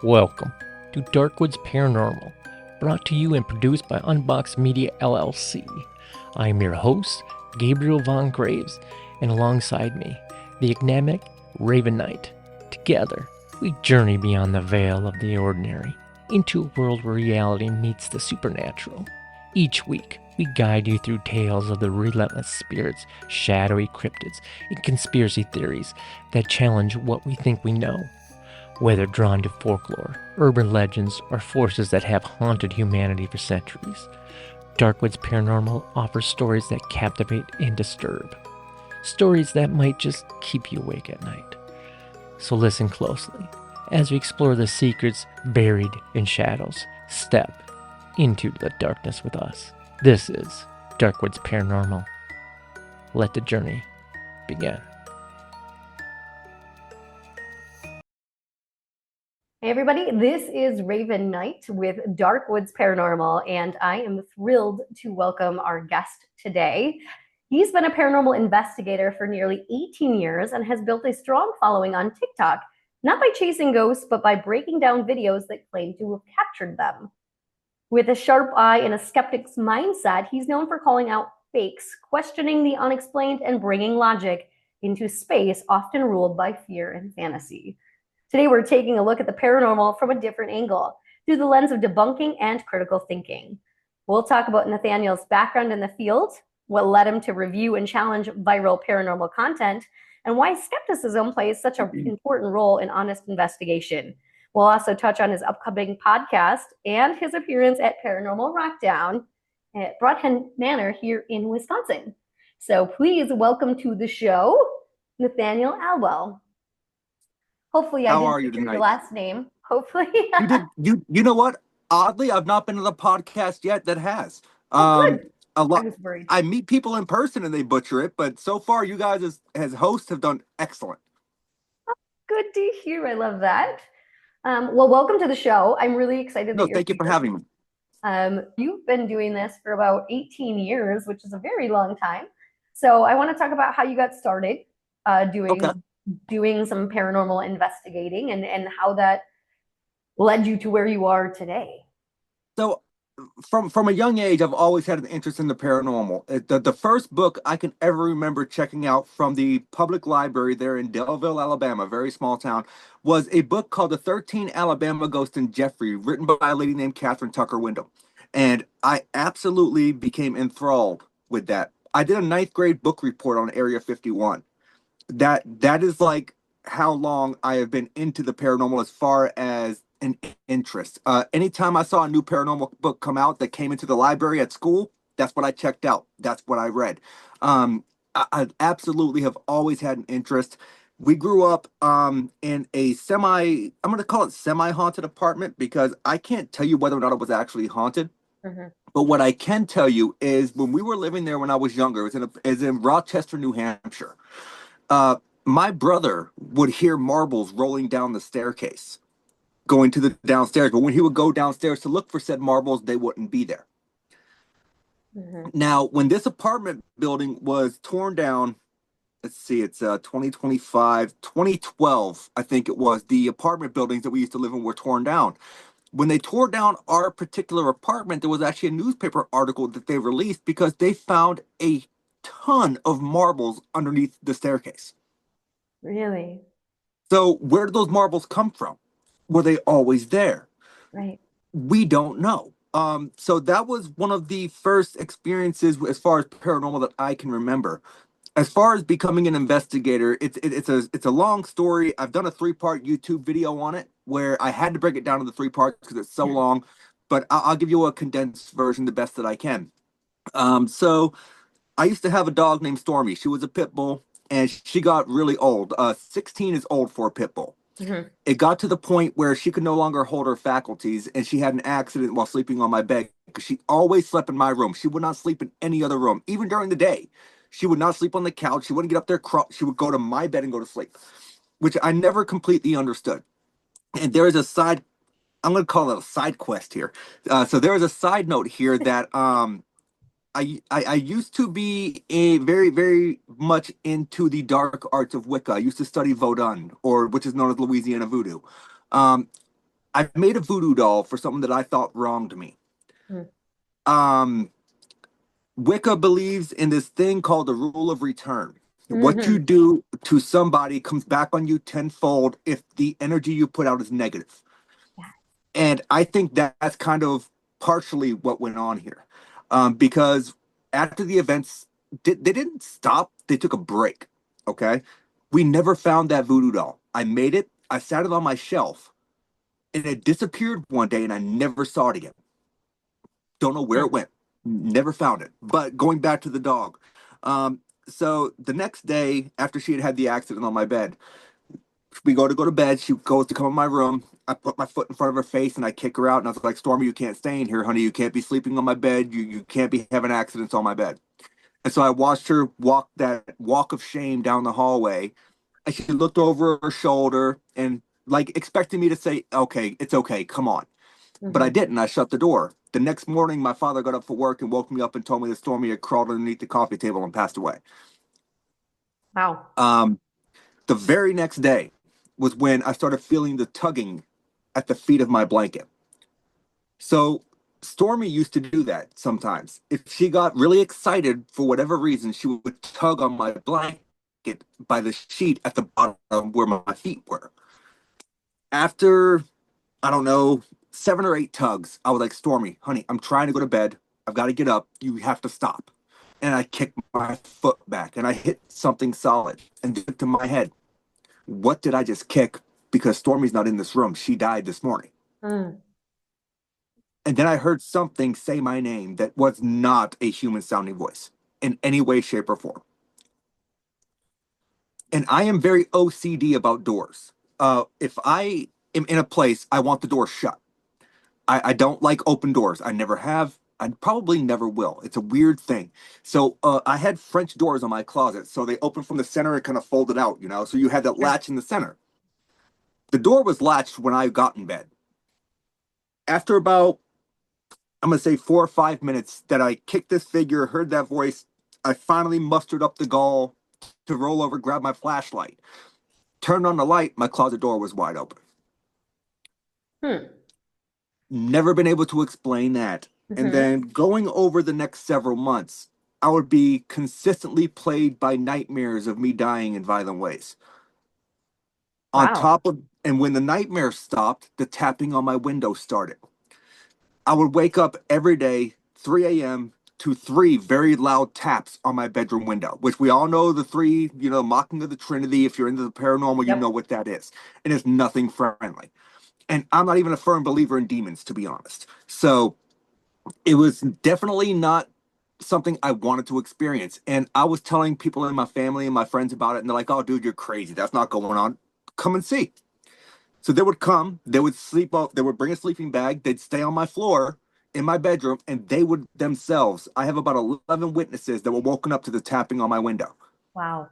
Welcome to Darkwoods Paranormal, brought to you and produced by Unbox Media LLC. I am your host, Gabriel Von Graves, and alongside me, the enigmatic Raven Knight. Together, we journey beyond the veil of the ordinary into a world where reality meets the supernatural. Each week, we guide you through tales of the relentless spirits, shadowy cryptids, and conspiracy theories that challenge what we think we know. Whether drawn to folklore, urban legends, or forces that have haunted humanity for centuries, Darkwoods Paranormal offers stories that captivate and disturb. Stories that might just keep you awake at night. So listen closely as we explore the secrets buried in shadows. Step into the darkness with us. This is Darkwoods Paranormal. Let the journey begin. Hey everybody, this is Raven Knight with Darkwoods Paranormal, and I am thrilled to welcome our guest today. He's been a paranormal investigator for nearly 18 years and has built a strong following on TikTok, not by chasing ghosts, but by breaking down videos that claim to have captured them. With a sharp eye and a skeptic's mindset, he's known for calling out fakes, questioning the unexplained, and bringing logic into space often ruled by fear and fantasy. Today, we're taking a look at the paranormal from a different angle, through the lens of debunking and critical thinking. We'll talk about Nathaniel's background in the field, what led him to review and challenge viral paranormal content, and why skepticism plays such an important role in honest investigation. We'll also touch on his upcoming podcast and his appearance at Paranormal Rockdown at Broadhead Manor here in Wisconsin. So please welcome to the show, Nathaniel Elwell. Hopefully I didn't get your last name. Hopefully. You know what? Oddly, I've not been to the podcast yet that has. Good. A lot. I was worried. I meet people in person and they butcher it, but so far you guys as hosts have done excellent. Good to hear. I love that. Well, welcome to the show. I'm really excited that you're thank you for having me. You've been doing this for about 18 years, which is a very long time. So I want to talk about how you got started doing some paranormal investigating and how that led you to where you are today. So from a young age, I've always had an interest in the paranormal. The first book I can ever remember checking out from the public library there in Delville, Alabama, very small town, was a book called The 13 Alabama Ghosts in Jeffrey, written by a lady named Catherine Tucker Wyndham. And I absolutely became enthralled with that. I did a ninth grade book report on Area 51. That is like how long I have been into the paranormal as far as an interest. Anytime I saw a new paranormal book come out that came into the library at school, that's what I checked out. That's what I read. I absolutely have always had an interest. We grew up in a I'm going to call it semi-haunted apartment because I can't tell you whether or not it was actually haunted. Mm-hmm. But what I can tell you is when we were living there when I was younger, it was in Rochester, New Hampshire. My brother would hear marbles rolling down the staircase, going to the downstairs. But when he would go downstairs to look for said marbles, they wouldn't be there. Mm-hmm. Now, when this apartment building was torn down, let's see, it's 2012, I think it was, the apartment buildings that we used to live in were torn down. When they tore down our particular apartment, there was actually a newspaper article that they released because they found a ton of marbles underneath the staircase. Really? So where did those marbles come from? Were they always there? Right. We don't know. So that was one of the first experiences as far as paranormal that I can remember. As far as becoming an investigator, it's a long story. I've done a 3-part YouTube video on it where I had to break it down into 3 parts because it's so long, but I'll give you a condensed version the best that I can. So I used to have a dog named Stormy. She was a pit bull. And she got really old. 16 is old for a pit bull. Mm-hmm. It got to the point where she could no longer hold her faculties, and she had an accident while sleeping on my bed because she always slept in my room. She would not sleep in any other room, even during the day. She would not sleep on the couch. She wouldn't get up there. She would go to my bed and go to sleep, which I never completely understood. And there is I'm going to call it a side quest here. So there is a side note here that I used to be very, very much into the dark arts of Wicca. I used to study Vodun, which is known as Louisiana Voodoo. I made a voodoo doll for something that I thought wronged me. Mm. Um, Wicca believes in this thing called the rule of return. What you Mm-hmm. do to somebody comes back on you tenfold if the energy you put out is negative. Yeah. And I think that's kind of partially what went on here. Because after the events, they didn't stop, they took a break. Okay. We never found that voodoo doll. I made it, I sat it on my shelf, and it disappeared one day, and I never saw it again. Don't know where Mm. it went. Never found it. But going back to the dog. So the next day, after she had the accident on my bed, we go to bed. She goes to come in my room. I put my foot in front of her face and I kick her out. And I was like, Stormy, you can't stay in here, honey. You can't be sleeping on my bed. You can't be having accidents on my bed. And so I watched her walk that walk of shame down the hallway. And she looked over her shoulder and like expecting me to say, okay, it's okay, come on. But I Mm-hmm. didn't. I shut the door. The next morning, my father got up for work and woke me up and told me that Stormy had crawled underneath the coffee table and passed away. Wow. Um, the very next day was when I started feeling the tugging at the feet of my blanket. So Stormy used to do that sometimes. If she got really excited for whatever reason, she would tug on my blanket by the sheet at the bottom where my feet were. After, I don't know, 7 or 8 tugs, I was like, Stormy, honey, I'm trying to go to bed. I've got to get up. You have to stop. And I kicked my foot back and I hit something solid and to my head. What did I just kick? Because Stormy's not in this room. She died this morning. Mm. And then I heard something say my name that was not a human sounding voice in any way, shape, or form. And I am very OCD about doors. If I am in a place, I want the door shut. I don't like open doors. I never have. I probably never will. It's a weird thing. So I had French doors on my closet. So they open from the center and kind of folded out, you know? So you had that Sure. latch in the center. The door was latched when I got in bed. After about, I'm going to say 4 or 5 minutes that I kicked this figure, heard that voice, I finally mustered up the gall to roll over, grab my flashlight. Turned on the light, my closet door was wide open. Hmm. Never been able to explain that. And Mm-hmm. then going over the next several months, I would be consistently plagued by nightmares of me dying in violent ways. On Wow. top of, and when the nightmares stopped, the tapping on my window started. I would wake up every day, 3 a.m., to 3 very loud taps on my bedroom window, which we all know the 3, you know, mocking of the Trinity. If you're into the paranormal, you know Yep. what that is. And it's nothing friendly. And I'm not even a firm believer in demons, to be honest. So it was definitely not something I wanted to experience. And I was telling people in my family and my friends about it, and they're like, oh, dude, you're crazy. That's not going on. Come and see. So they would come, they would sleep off, they would bring a sleeping bag, they'd stay on my floor in my bedroom, and they would themselves. I have about 11 witnesses that were woken up to the tapping on my window. Wow.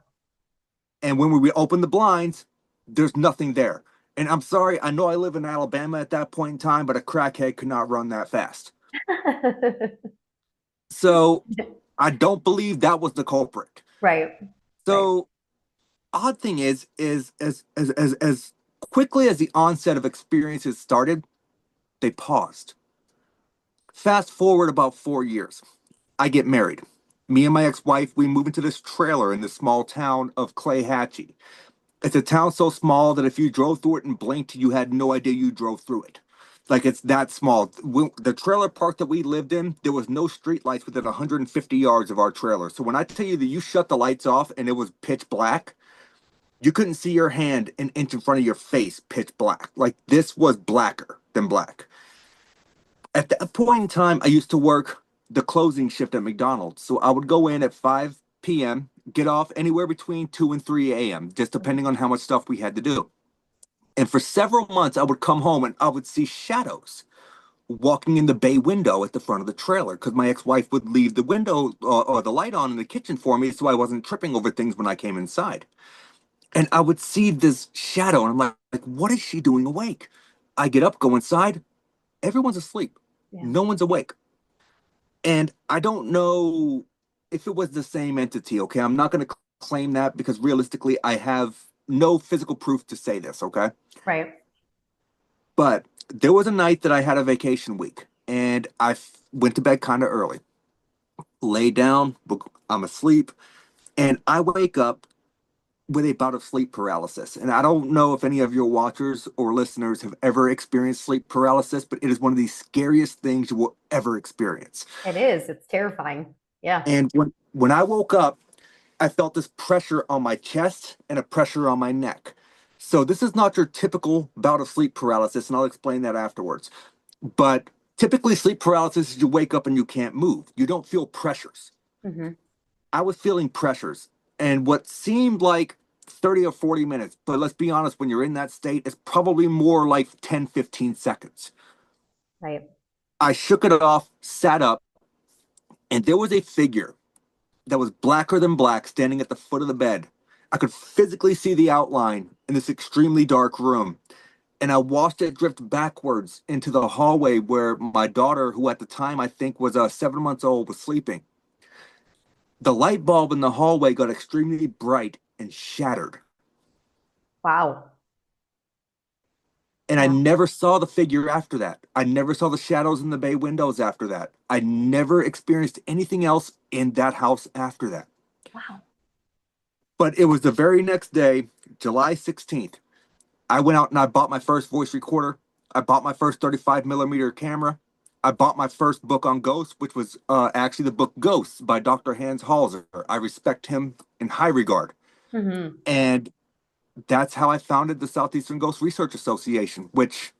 And when we open the blinds, there's nothing there. And I'm sorry, I know I live in Alabama at that point in time, but a crackhead could not run that fast. So I don't believe that was the culprit. Right. Right. So odd thing is as quickly as the onset of experiences started, they paused. Fast forward about 4 years, I get married. Me and my ex-wife, we move into this trailer in the small town of Clayhatchee. It's a town so small that if you drove through it and blinked, you had no idea you drove through it. Like it's that small. The trailer park that we lived in, there was no street lights within 150 yards of our trailer. So when I tell you that you shut the lights off and it was pitch black, you couldn't see your hand an inch in front of your face, pitch black. Like this was blacker than black. At that point in time, I used to work the closing shift at McDonald's. So I would go in at 5 p.m., get off anywhere between 2 and 3 a.m., just depending on how much stuff we had to do. And for several months, I would come home and I would see shadows walking in the bay window at the front of the trailer because my ex-wife would leave the window or the light on in the kitchen for me so I wasn't tripping over things when I came inside. And I would see this shadow and I'm like, what is she doing awake? I get up, go inside, everyone's asleep. Yeah. No one's awake. And I don't know if it was the same entity, okay? I'm not going to claim that because realistically, I have no physical proof to say this, okay? Right. But there was a night that I had a vacation week, and went to bed kind of early, lay down, I'm asleep, and I wake up with a bout of sleep paralysis. And I don't know if any of your watchers or listeners have ever experienced sleep paralysis, but it is one of the scariest things you will ever experience. It is. It's terrifying. Yeah. And when I woke up, I felt this pressure on my chest and a pressure on my neck. So this is not your typical bout of sleep paralysis, and I'll explain that afterwards. But typically, sleep paralysis is you wake up and you can't move. You don't feel pressures. Hmm. I was feeling pressures, and what seemed like 30 or 40 minutes, but let's be honest, when you're in that state, it's probably more like 10, 15 seconds. Right. I shook it off, sat up, and there was a figure that was blacker than black standing at the foot of the bed. I could physically see the outline in this extremely dark room. And I watched it drift backwards into the hallway where my daughter, who at the time I think was 7 months old, was sleeping. The light bulb in the hallway got extremely bright and shattered. Wow. And I Wow. never saw the figure after that. I never saw the shadows in the bay windows after that. I never experienced anything else in that house after that. Wow. But it was the very next day, July 16th. I went out and I bought my first voice recorder. I bought my first 35 millimeter camera. I bought my first book on ghosts, which was actually the book Ghosts by Dr. Hans Halser. I respect him in high regard. Hmm. And that's how I founded the Southeastern Ghost Research Association, which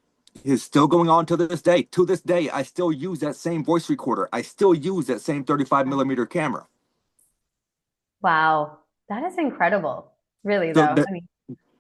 is still going on to this day. To this day, I still use that same voice recorder. I still use that same 35 millimeter camera. Wow. That is incredible. Really, So though. I mean,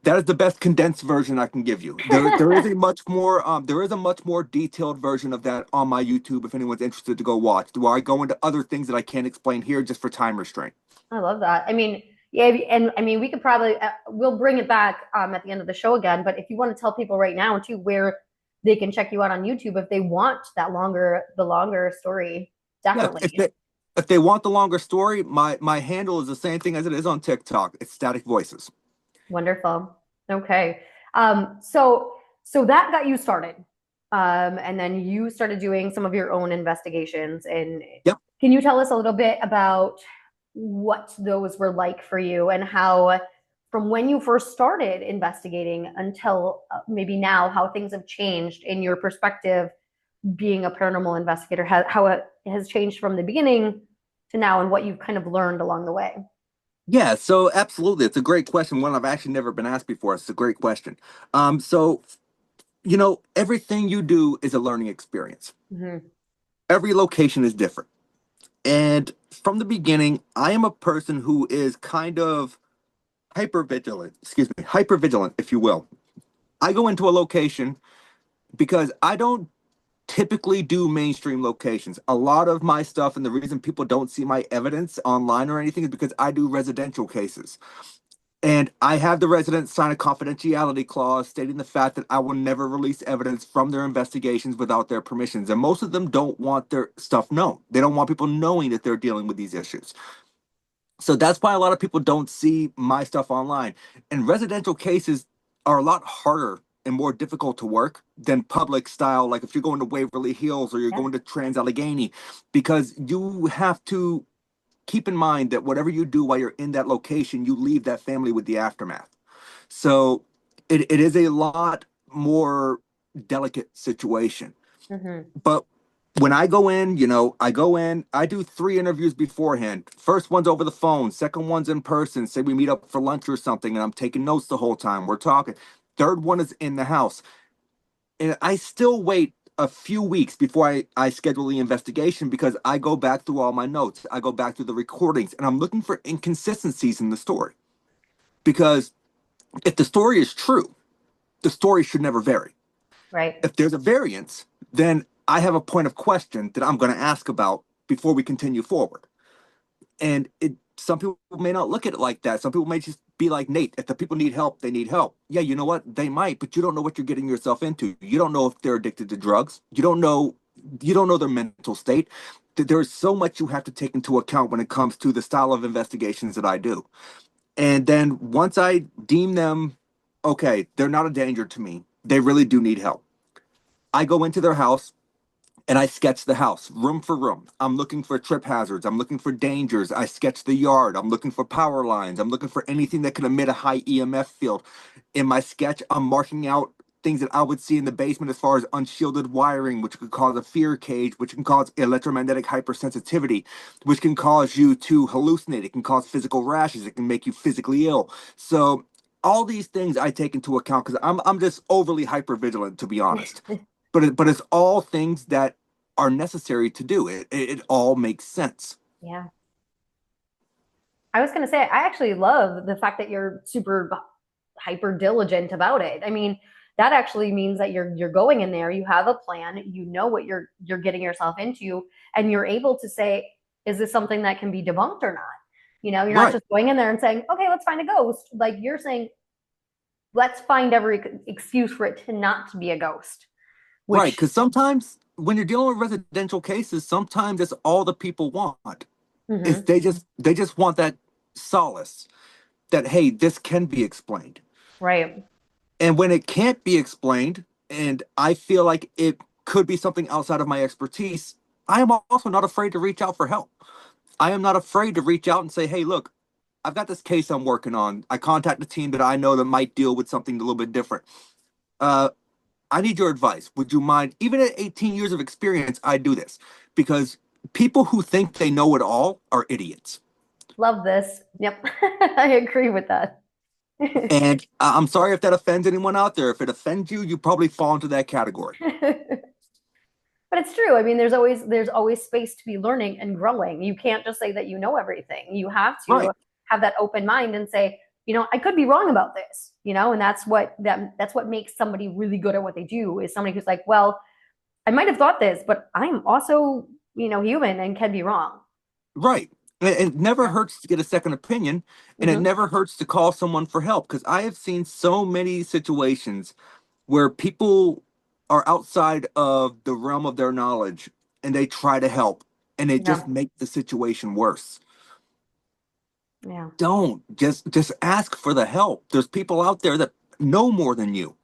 that is the best condensed version I can give you. There is a much more detailed version of that on my YouTube if anyone's interested to go watch, where I go into other things that I can't explain here just for time restraint. I love that. I mean, yeah, and I mean, we could probably we'll bring it back at the end of the show again. But if you want to tell people right now too where they can check you out on YouTube if they want the longer story, Yeah, definitely. if they want the longer story, my handle is the same thing as it is on TikTok. It's Static Voices. Wonderful. Okay. So that got you started. And then you started doing some of your own investigations. And Yep. can you tell us a little bit about what those were like for you and how, from when you first started investigating until maybe now, how things have changed in your perspective being a paranormal investigator, how it has changed from the beginning to now and what you've kind of learned along the way? Yeah, so absolutely. It's a great question. One I've actually never been asked before. It's a great question. So everything you do is a learning experience. Hmm. Every location is different. And from the beginning, I am a person who is kind of hyper vigilant, if you will. I go into a location because I don't typically do mainstream locations. A lot of my stuff, and the reason people don't see my evidence online or anything, is because I do residential cases. And I have the residents sign a confidentiality clause stating the fact that I will never release evidence from their investigations without their permissions. And most of them don't want their stuff known. They don't want people knowing that they're dealing with these issues. So that's why a lot of people don't see my stuff online. And residential cases are a lot harder and more difficult to work than public style, like if you're going to Waverly Hills or you're Yeah. going to Trans Allegheny, because you have to keep in mind that whatever you do while you're in that location, you leave that family with the aftermath. So it is a lot more delicate situation. Hmm. But when I go in, I do 3 interviews beforehand. First one's over the phone, second one's in person. Say we meet up for lunch or something, and I'm taking notes the whole time. We're talking. Third one is in the house. And I still wait a few weeks before I schedule the investigation because I go back through all my notes. I go back through the recordings, and I'm looking for inconsistencies in the story. Because if the story is true, the story should never vary. Right. If there's a variance, then I have a point of question that I'm going to ask about before we continue forward. And some people may not look at it like that. Some people may just be like, Nate, if the people need help, they need help. Yeah, you know what? They might, but you don't know what you're getting yourself into. You don't know if they're addicted to drugs. You don't know their mental state. There's so much you have to take into account when it comes to the style of investigations that I do. And then once I deem them, okay, they're not a danger to me. They really do need help. I go into their house and I sketch the house room for room. I'm looking for trip hazards. I'm looking for dangers. I sketch the yard. I'm looking for power lines. I'm looking for anything that could emit a high EMF field. In my sketch, I'm marking out things that I would see in the basement as far as unshielded wiring, which could cause a fear cage, which can cause electromagnetic hypersensitivity, which can cause you to hallucinate. It can cause physical rashes. It can make you physically ill. So all these things I take into account because I'm just overly hyper vigilant, to be honest. But it's all things that are necessary to do. It all makes sense. Yeah. I was going to say, I actually love the fact that you're super hyper diligent about it. I mean, that actually means that you're going in there, you have a plan, you know what you're getting yourself into, and you're able to say, is this something that can be debunked or not? You know, you're not Right. just going in there and saying, okay, let's find a ghost. Like you're saying, let's find every excuse for it to not be a ghost. Right. Which Because sometimes when you're dealing with residential cases, sometimes that's all the people want. Is Mhm. they just want that solace that, hey, this can be explained. Right. And when it can't be explained, and I feel like it could be something outside of my expertise, I am also not afraid to reach out for help. I am not afraid to reach out and say, hey, look, I've got this case I'm working on. I contact a team that I know that might deal with something a little bit different. Uh, I need your advice. Would you mind? Even at 18 years of experience, I do this because people who think they know it all are idiots. Love this. Yep. I agree with that. And I'm sorry if that offends anyone out there. If it offends you, you probably fall into that category. But it's true. I mean, there's always space to be learning and growing. You can't just say that you know everything. You have to Right. have that open mind and say, I could be wrong about this, and that's what makes somebody really good at what they do is somebody who's like, well, I might have thought this, but I'm also, human and can be wrong. Right. It never hurts to get a second opinion, and it Hmm. never hurts to call someone for help because I have seen so many situations where people are outside of the realm of their knowledge and they try to help and they Yeah. just make the situation worse. Yeah. Don't just ask for the help. There's people out there that know more than you.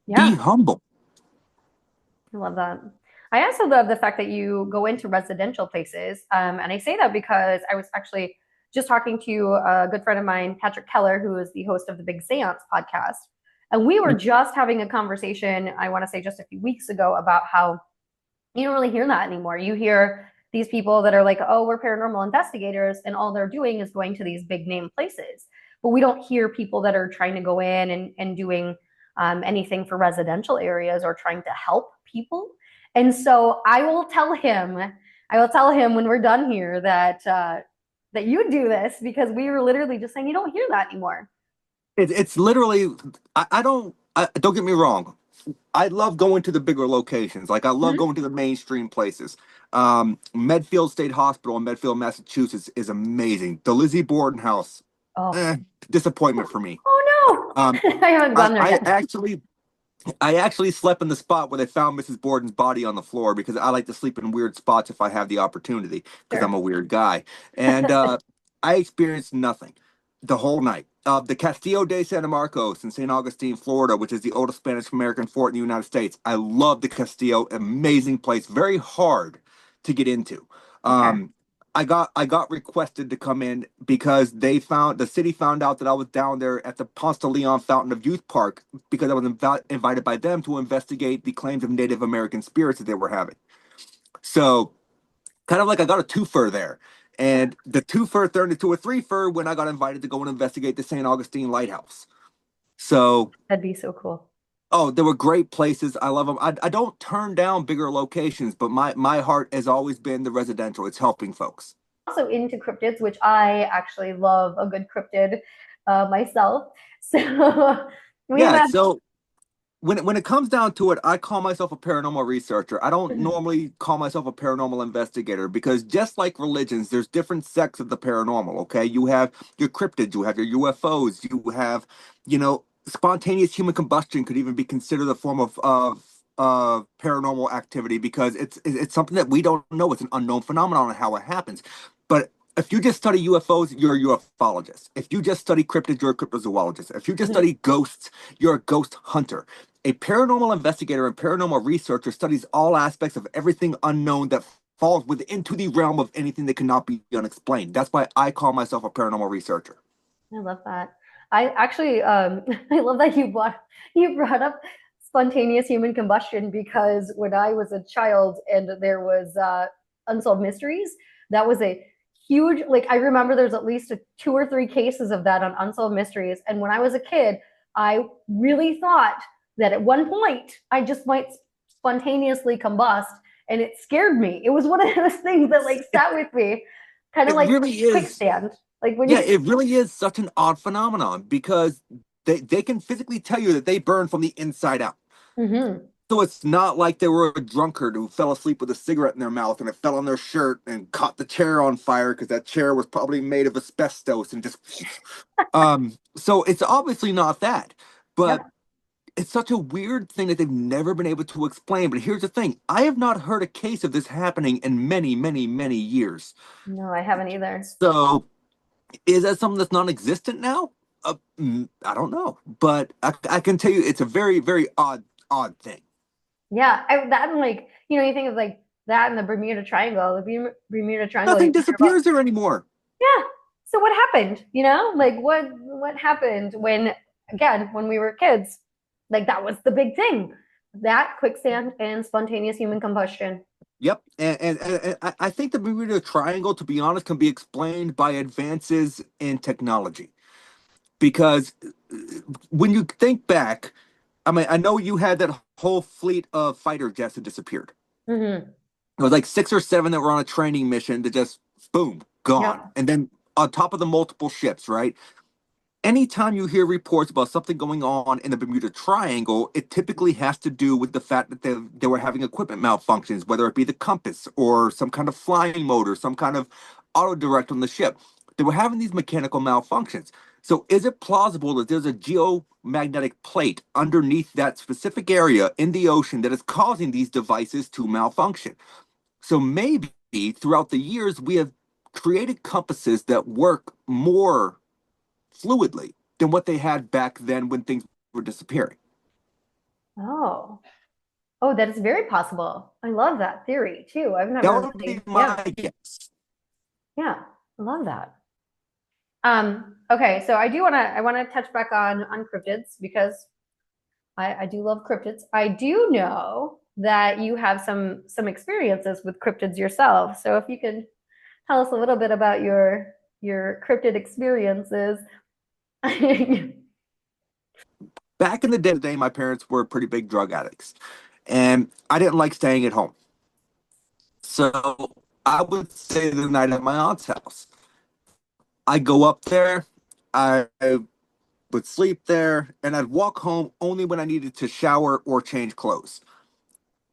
Be Yeah. humble. I love that. I also love the fact that you go into residential places. And I say that because I was actually just talking to a good friend of mine, Patrick Keller, who is the host of the Big Seance podcast. And we were just having a conversation, I want to say just a few weeks ago, about how you don't really hear that anymore. You hear these people that are like, oh, we're paranormal investigators, and all they're doing is going to these big name places. But we don't hear people that are trying to go in and doing anything for residential areas or trying to help people. And so I will tell him when we're done here that you do this because we were literally just saying you don't hear that anymore. It's literally don't get me wrong. I love going to the bigger locations. Like I love Mhm. going to the mainstream places. Medfield State Hospital in Medfield, Massachusetts is amazing. The Lizzie Borden House, Oh, eh, disappointment for me. oh Um, no, I haven't I, gone there I yet. actually I actually slept in the spot where they found Mrs. Borden's body on the floor because I like to sleep in weird spots if I have the opportunity because I'm Sure. a weird guy. And I experienced nothing the whole night. The Castillo de San Marcos in St. Augustine, Florida, which is the oldest Spanish American fort in the United States. I love the Castillo, amazing place, very hard to get into. Okay. I got requested to come in because the city found out that I was down there at the Ponce de Leon Fountain of Youth Park because I was invited by them to investigate the claims of Native American spirits that they were having. So kind of like I got a twofer there. Yeah. And the twofer turned into a threefer when I got invited to go and investigate the St. Augustine Lighthouse. So, That'd be so cool. oh, there were great places. I love them. I don't turn down bigger locations, but my heart has always been the residential. It's helping folks. Also into cryptids, which I actually love a good cryptid myself. So we have Yeah. had. So when it comes down to it, I call myself a paranormal researcher. I don't Mhm. normally call myself a paranormal investigator because just like religions, there's different sects of the paranormal. Okay, you have your cryptids, you have your UFOs, you have, spontaneous human combustion could even be considered a form of paranormal activity because it's something that we don't know. It's an unknown phenomenon and how it happens. But if you just study UFOs, you're a ufologist. If you just study cryptids, you're a cryptozoologist. If you just Mhm. study ghosts, you're a ghost hunter. A paranormal investigator and paranormal researcher studies all aspects of everything unknown that falls within into the realm of anything that cannot be unexplained. That's why I call myself a paranormal researcher. I love that. I actually, I love that you brought up spontaneous human combustion because when I was a child and there was unsolved mysteries, that was a huge, like I remember there's at least 2 or 3 cases of that on unsolved mysteries. And when I was a kid, I really thought that at one point I just might spontaneously combust, and it scared me. It was one of those things that like sat with me, kind of It like really is. quicksand. Like when Yeah, you it really is such an odd phenomenon because they can physically tell you that they burn from the inside out. Mhm. So it's not like they were a drunkard who fell asleep with a cigarette in their mouth and it fell on their shirt and caught the chair on fire because that chair was probably made of asbestos and just so it's obviously not that. But Yep. it's such a weird thing that they've never been able to explain. But here's the thing. I have not heard a case of this happening in many, many, many years. No, I haven't either. So is that something that's non-existent now? I don't know, but I can tell you it's a very, very odd thing. Yeah, that and like you think of like that and the Bermuda Triangle. The Bermuda Triangle. You Nothing hear about. disappears there anymore. Yeah. So what happened? Like what happened when again when we were kids? Like that was the big thing. That quicksand and spontaneous human combustion. Yep, and I think the Bermuda Triangle, to be honest, can be explained by advances in technology. Because when you think back, I mean, I know you had that whole fleet of fighter jets that disappeared. Mm-hmm. It was like 6 or 7 that were on a training mission that just boom, gone. Yep. And then on top of the multiple ships, right? Anytime you hear reports about something going on in the Bermuda Triangle, it typically has to do with the fact that they were having equipment malfunctions, whether it be the compass or some kind of flying motor, some kind of auto direct on the ship. They were having these mechanical malfunctions. So, is it plausible that there's a geomagnetic plate underneath that specific area in the ocean that is causing these devices to malfunction? So, maybe throughout the years, we have created compasses that work more fluidly than what they had back then when things were disappearing. Oh. Oh, that is very possible. I love that theory too. I've That never would be really, yeah, my guess. yeah, I love that. Okay, so I want to touch back on cryptids because I do love cryptids. I do know that you have some experiences with cryptids yourself. So if you can tell us a little bit about your cryptid experiences. Back in the day, my parents were pretty big drug addicts, and I didn't like staying at home. So I would stay the night at my aunt's house. I go up there, I would sleep there, and I'd walk home only when I needed to shower or change clothes.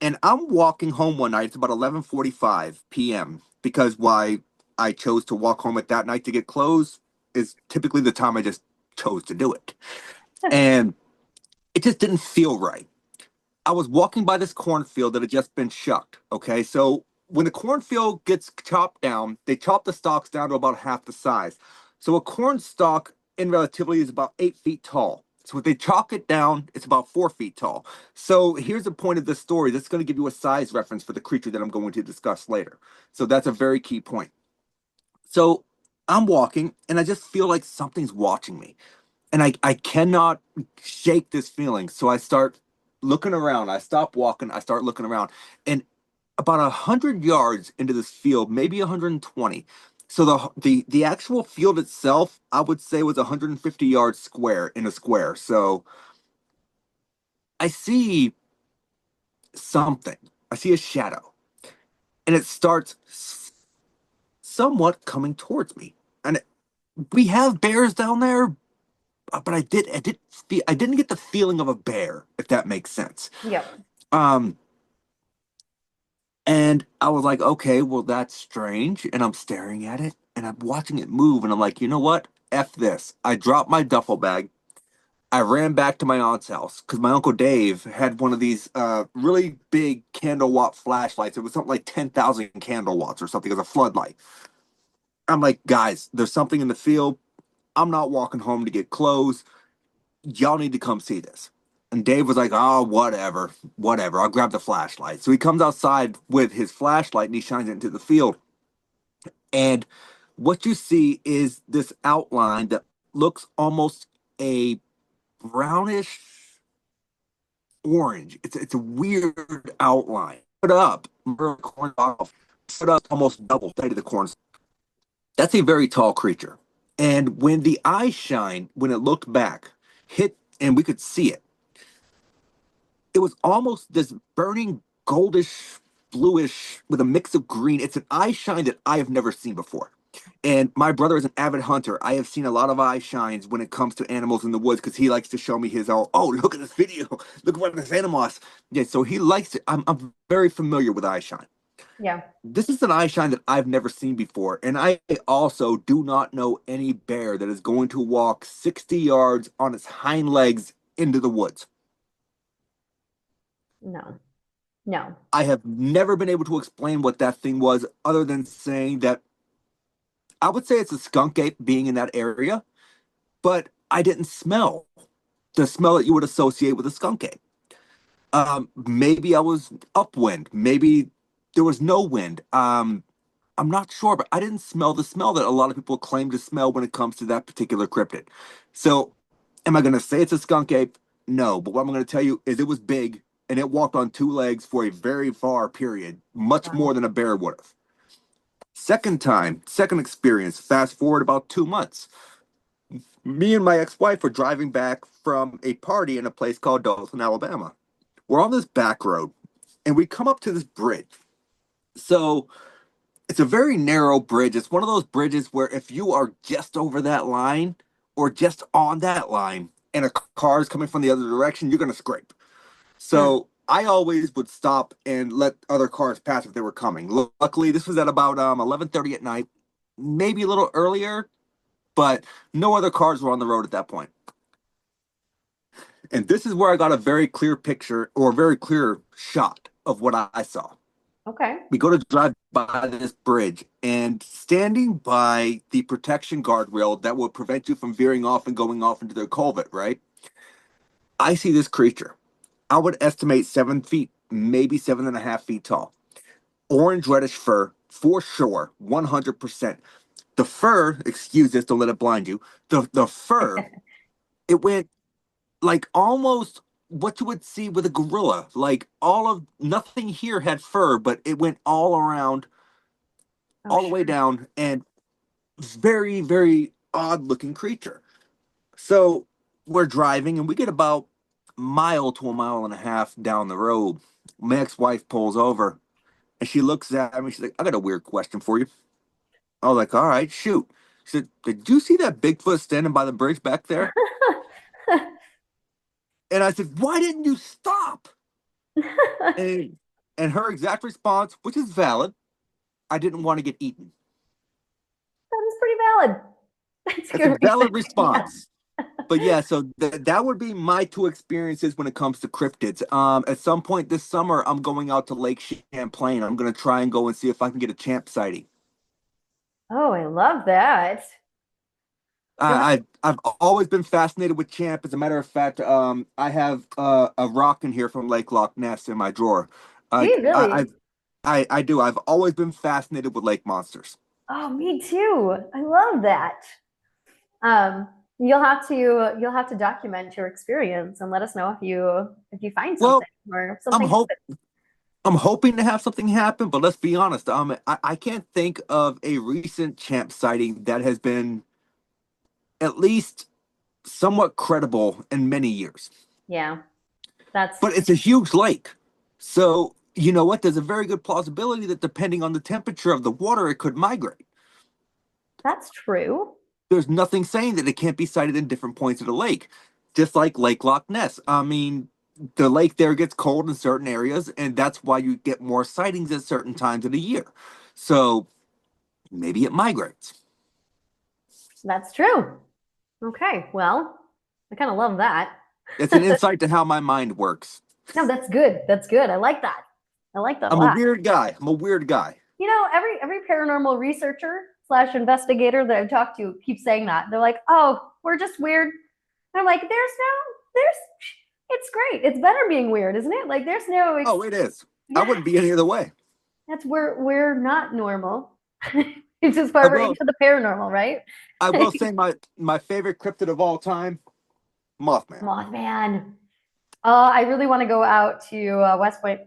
And I'm walking home one night. It's about 11:45 p.m. because why I chose to walk home at that night to get clothes is typically the time I just chose to do it. And it just didn't feel right. I was walking by this cornfield that had just been shucked. Okay, so when the cornfield gets chopped down, they chop the stalks down to about half the size. So a corn stalk in relativity is about 8 feet tall. So if they chalk it down, it's about 4 feet tall. So here's the point of this story. That's going to give you a size reference for the creature that I'm going to discuss later. So that's a very key point. So I'm walking and I just feel like something's watching me. And I cannot shake this feeling. So I start looking around. I stop walking. I start looking around. And about 100 yards into this field, maybe 120. So the actual field itself, I would say, was 150 yards square in a square. So I see something. I see a shadow, and it starts somewhat coming towards me. And we have bears down there, but I didn't get the feeling of a bear, if that makes sense. Yep. Um, And I was like, okay, well, that's strange. And I'm staring at it and I'm watching it move. And I'm like, you know what? F this. I dropped my duffel bag. I ran back to my aunt's house because my uncle Dave had one of these really big candle watt flashlights. It was something like 10,000 candle watts or something as a floodlight. I'm like, guys, there's something in the field. I'm not walking home to get clothes. Y'all need to come see this. And Dave was like, oh, whatever, whatever. I'll grab the flashlight. So he comes outside with his flashlight and he shines it into the field. And what you see is this outline that looks almost a brownish orange. It's a weird outline. Put up, corn off, put up almost double side of the corn. That's a very tall creature. And when the eye shine, when it looked back, hit, and we could see it, it was almost this burning goldish, bluish with a mix of green. It's an eye shine that I have never seen before. And my brother is an avid hunter. I have seen a lot of eye shines when it comes to animals in the woods because he likes to show me his oh, look at this video. Look what this animal is. Yeah, so he likes it. I'm very familiar with eye shine. Yeah. This is an eye shine that I've never seen before. And I also do not know any bear that is going to walk 60 yards on its hind legs into the woods. No. I have never been able to explain what that thing was other than saying that I would say it's a skunk ape being in that area, but I didn't smell the smell that you would associate with a skunk ape. Maybe I was upwind. Maybe there was no wind. I'm not sure, but I didn't smell the smell that a lot of people claim to smell when it comes to that particular cryptid. So am I going to say it's a skunk ape? No, but what I'm going to tell you is it was big and it walked on two legs for a very far period, much more than a bear would have. Second experience, fast forward about 2 months. Me and my ex-wife were driving back from a party in a place called Dothan, Alabama. We're on this back road and we come up to this bridge. So it's a very narrow bridge. It's one of those bridges where if you are just over that line or just on that line and a car is coming from the other direction, you're going to scrape. So I always would stop and let other cars pass if they were coming. Luckily, this was at about 11:30 at night, maybe a little earlier, but no other cars were on the road at that point. And this is where I got a very clear picture or a very clear shot of what I saw. Okay. We go to drive by this bridge, and standing by the protection guardrail that will prevent you from veering off and going off into the culvert, right? I see this creature. I would estimate 7 feet, maybe 7.5 feet tall. Orange reddish fur, for sure, 100%. The fur, excuse this, don't let it blind you. The fur, it went like almost what you would see with a gorilla. Like nothing here had fur, but it went all around, all the way down, and very, very odd looking creature. So we're driving and we get about a mile to a mile and a half down the road. My ex-wife pulls over and she looks at me. She's like, I got a weird question for you. I was like, all right, shoot. She said, did you see that Bigfoot standing by the bridge back there? And I said, why didn't you stop? and her exact response, which is valid, I didn't want to get eaten. That is pretty valid. That's a valid response. Yeah. But yeah, so that would be my two experiences when it comes to cryptids. At some point this summer, I'm going out to Lake Champlain. I'm going to try and go and see if I can get a champ sighting. Oh, I love that. I've always been fascinated with champ. As a matter of fact, I have a rock in here from Lake Loch Ness in my drawer. Do you really? I do. I've always been fascinated with lake monsters. Oh, me too. I love that. You'll have to document your experience and let us know if you find something or something. I'm hoping to have something happen, but let's be honest. I can't think of a recent champ sighting that has been at least somewhat credible in many years. Yeah, but it's a huge lake. So you know what? There's a very good plausibility that depending on the temperature of the water, it could migrate. That's true. There's nothing saying that it can't be sighted in different points of the lake, just like Lake Loch Ness. I mean, the lake there gets cold in certain areas, and that's why you get more sightings at certain times of the year. So maybe it migrates. That's true. Okay, well, I kind of love that. It's an insight to how my mind works. No, that's good. That's good. I like that. I like that. I'm a weird guy. You know, every paranormal researcher / investigator that I've talked to keeps saying that. They're like, "Oh, we're just weird." And I'm like, "There's It's great. It's better being weird, isn't it? Like there's no Oh, it is. I yeah, wouldn't be any other way. that's where we're not normal. It's just I why we're will. into the paranormal, right? I will say my favorite cryptid of all time, Mothman. Mothman. I really want to go out to West Point,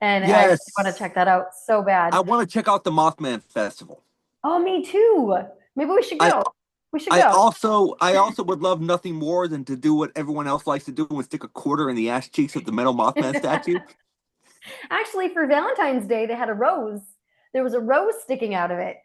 and I really want to Yes, check that out so bad. I want to check out the Mothman Festival. Oh, me too. Maybe we should I go. We should I go. also I also would love nothing more than to do what everyone else likes to do and stick a quarter in the ass cheeks of the metal Mothman statue. Actually, for Valentine's Day, they had a rose. There was a rose sticking out of it.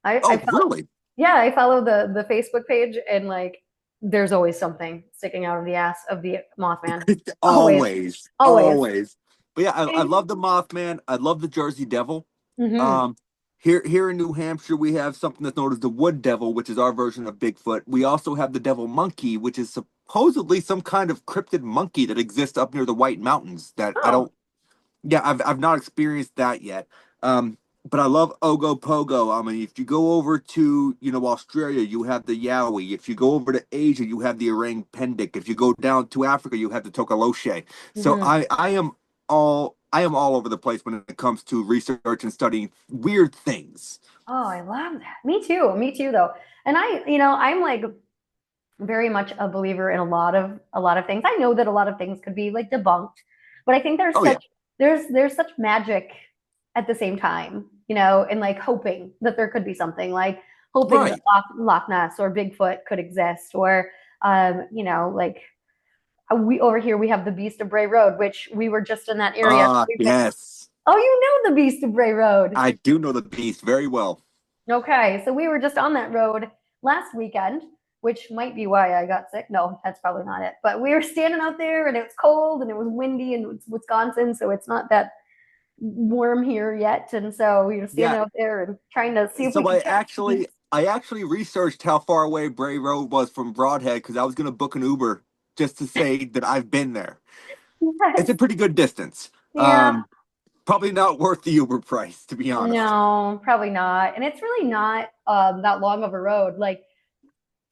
I Oh, follow, really? yeah, I follow the Facebook page, and like, there's always something sticking out of the ass of the Mothman. Always, Always, always. always. But yeah, I love the Mothman. I love the Jersey Devil. Mm-hmm. Um, here in New Hampshire, we have something that's known as the Wood Devil, which is our version of Bigfoot. We also have the Devil Monkey, which is supposedly some kind of cryptid monkey that exists up near the White Mountains. That I Oh, don't. Yeah, I've not experienced that yet. But I love Ogopogo. I mean, if you go over to, Australia, you have the Yowie. If you go over to Asia, you have the Orang Pendek. If you go down to Africa, you have the Tokaloche. So mm-hmm. I am all over the place when it comes to research and studying weird things. Oh, I love that. Me too. Me too, though. And I'm like very much a believer in a lot of things. I know that a lot of things could be like debunked, but I think there's Oh yeah, such there's such magic at the same time, and like hoping that there could be something, like hoping that right. Loch Ness or Bigfoot could exist, or like we over here we have the Beast of Bray Road, which we were just in that area. Ah, yes. Oh, you know the Beast of Bray Road. I do know the beast very well. Okay, so we were just on that road last weekend, which might be why I got sick. No, that's probably not it. But we were standing out there and it was cold and it was windy, and it's Wisconsin, so it's not that warm here yet. And so we were standing Yeah. out there and trying to see if we So could I catch the actually beast. I actually researched how far away Bray Road was from Broadhead because I was gonna book an Uber just to say that I've been there. It's Yes. a pretty good distance. Yeah. Probably not worth the Uber price, to be honest. No, probably not. And it's really not that long of a road. Like,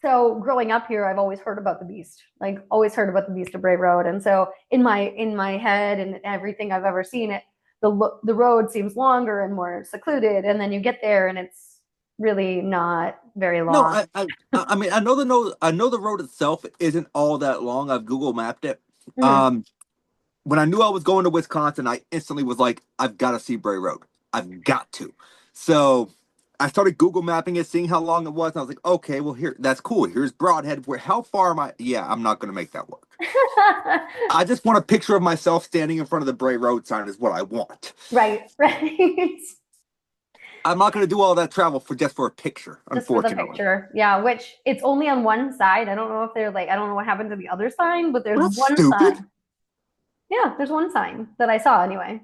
so growing up here, I've always heard about the beast, like always heard about the Beast of Bray Road. And so in my head and everything I've ever seen it, the road seems longer and more secluded. And then you get there and it's really not very No, long. I mean I know the road itself isn't all that long. I've Google mapped it. Mhm. Um, when I knew I was going to Wisconsin, I instantly was like, I've got to see Bray Road. I've got to. So I started Google mapping it, seeing how long it was. And I was like, okay, well that's cool. Here's Broadhead. How far am I? Yeah, I'm not going to make that work. I just want a picture of myself standing in front of the Bray Road sign is what I want. Right, right. I'm not going to do all that travel for a picture, Just for the unfortunately. picture. Yeah, which it's only on one side. I don't know if they're like, I don't know what happened to the other sign, but there's Well, that's one stupid. sign. Yeah, there's one sign that I saw anyway.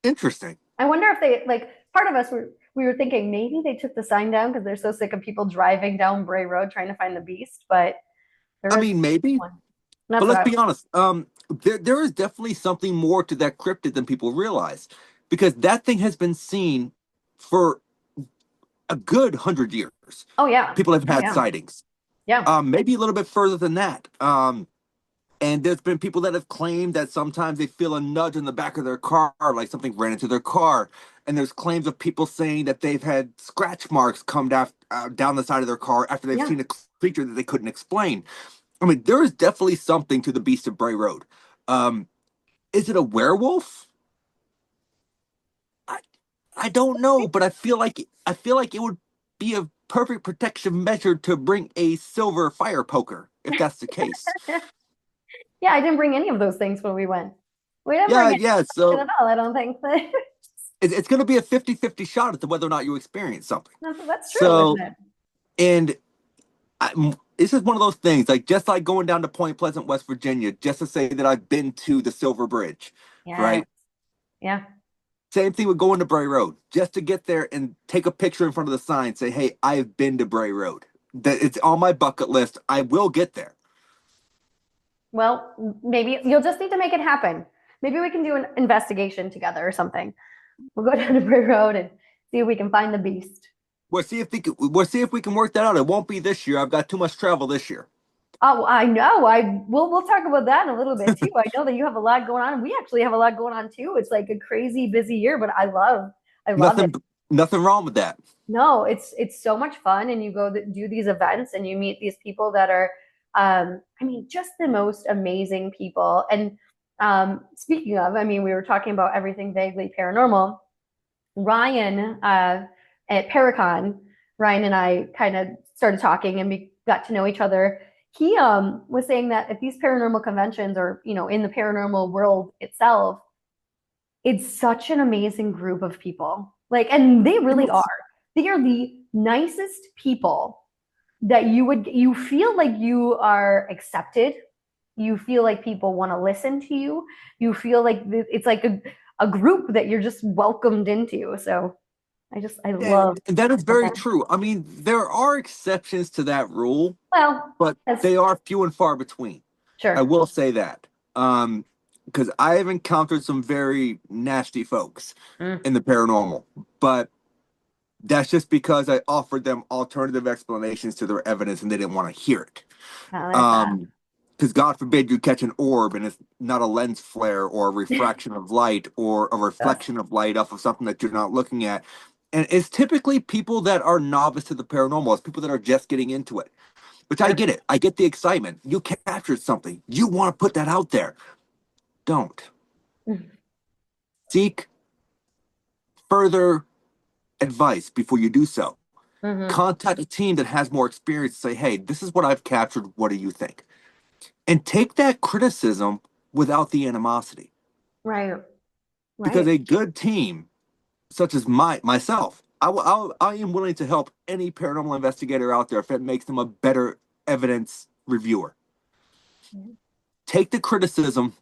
Interesting. I wonder if they like part of us were we were thinking maybe they took the sign down because they're so sick of people driving down Bray Road trying to find the beast, but I there is mean, maybe, one. That's but what let's I be was. honest. There is definitely something more to that cryptid than people realize, because that thing has been seen for a good 100 years. Oh yeah. People have Oh had yeah. sightings. Yeah. Maybe a little bit further than that. And there's been people that have claimed that sometimes they feel a nudge in the back of their car, like something ran into their car. And there's claims of people saying that they've had scratch marks come down the side of their car after they've Yeah. seen a creature that they couldn't explain. I mean, there is definitely something to the Beast of Bray Road. Um, is it a werewolf? I I don't know, but I feel like it would be a perfect protection measure to bring a silver fire poker if that's the case. Yeah, I didn't bring any of those things when we went. We didn't Yeah, bring any yeah. protection So at all, I don't think. it's going to be a 50-50 shot as to whether or not you experience something. That's true, isn't So, it? and this is one of those things, like just like going down to Point Pleasant, West Virginia, just to say that I've been to the Silver Bridge, Yeah. right? Yeah. Same thing with going to Bray Road, just to get there and take a picture in front of the sign, say, "Hey, I've been to Bray Road. That it's on my bucket list. I will get there." Well, maybe you'll just need to make it happen. Maybe we can do an investigation together or something. We'll go down to Bray Road and see if we can find the beast. We'll see if we can work that out. It won't be this year. I've got too much travel this year. Oh, I know. We'll talk about that in a little bit too. I know that you have a lot going on. We actually have a lot going on too. It's like a crazy busy year, but I love it. Nothing wrong with that. No, it's so much fun, and you go do these events, and you meet these people that are, I mean, just the most amazing people. And speaking of, I mean, we were talking about everything vaguely paranormal. Ryan at Paracon, Ryan and I kind of started talking, and we got to know each other. He was saying that at these paranormal conventions, or in the paranormal world itself, it's such an amazing group of people. Like, and they really are. They are the nicest people that you feel like you are accepted. You feel like people want to listen to you. You feel like it's like a group that you're just welcomed into. So I love and that is very true. I mean, there are exceptions to that rule, well, but they are few and far between. Sure. I will say that. Because I have encountered some very nasty folks in the paranormal, but that's just because I offered them alternative explanations to their evidence and they didn't want to hear it. Because God forbid you catch an orb and it's not a lens flare or a refraction of light or a reflection of light off of something that you're not looking at. And it's typically people that are novice to the paranormal. It's people that are just getting into it, which I get it. I get the excitement. You captured something. You want to put that out there. Don't. Seek further advice before you do so. Contact a team that has more experience. Say, hey, this is what I've captured. What do you think? And take that criticism without the animosity. Right. Because a good team, such as myself, I am willing to help any paranormal investigator out there if it makes them a better evidence reviewer. Take the criticism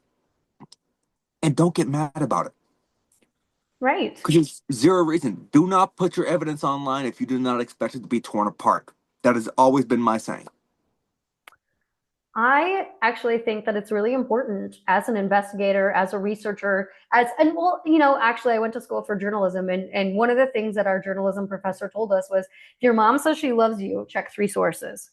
and don't get mad about it. Right. Because there's zero reason. Do not put your evidence online if you do not expect it to be torn apart. That has always been my saying. I actually think that it's really important as an investigator, as a researcher, actually I went to school for journalism, and one of the things that our journalism professor told us was, if your mom says she loves you, check 3 sources.